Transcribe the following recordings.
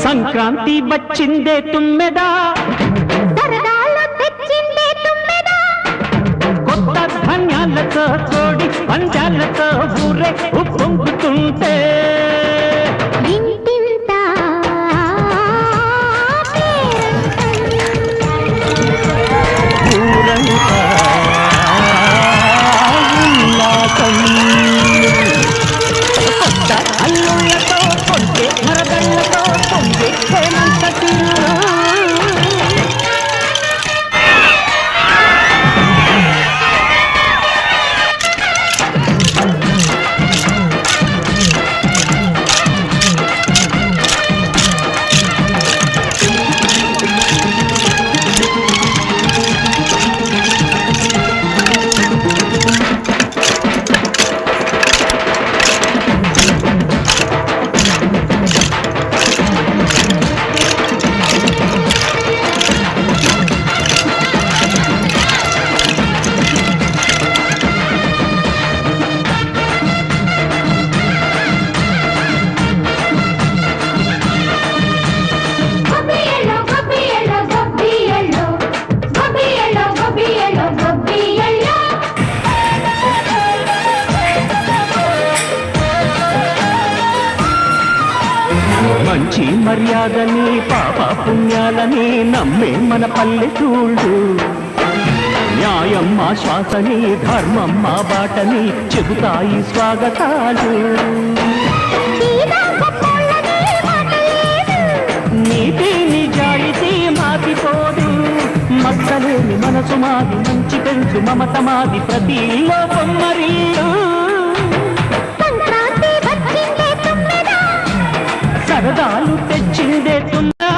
సంక్రాంతి వచ్చిందే తుమ్మెదా, సరదాలు తెచ్చిందే తుమ్మెదా, కొత్త ధాన్యాలతో కోడి పంజాలతో ఊరే ఉప్పొంగుతుంటే ఇంటింత ఊరంతా ఉల్లాసం. కొత్త అల్లుళ్ళతో కొంటే మరదళ్ళతో పొంగే హేమంత తీరు. మంచి మర్యాదని పాప పుణ్యాలని నమ్మే మన పల్లెటూళ్ళు, న్యాయం మా శ్వాసని ధర్మం మా బాటని చెబుతాయి స్వాగతాలు. నీతి నిజాయితీ మాతిపోదు, మక్కలేని మనసు మాది, మంచి పెంచు మమత మాది, ప్రతి ఇల్లో బొమ్మరిల్లు. సరదాలు తెచ్చిందే తుమ్మెదా,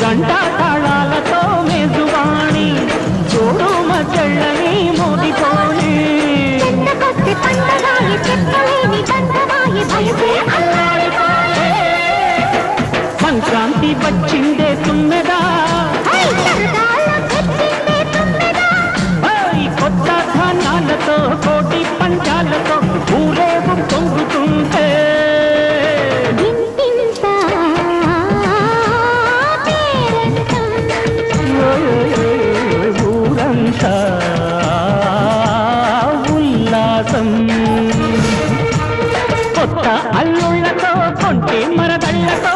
గంటా తాళాలతో మేజువాణి చూడు మజళ్ళని మోదిపోని. సంక్రాంతి వచ్చిందే తుమ్మెదా, కొత్త ధాన్యాలతో కోటి పంచాలతో ఊరేగు పొంగుతుంటే ఊరంతా ఉల్లాసం. కొత్త అల్లుళ్ళతో కొంటే మరదళ్ళతో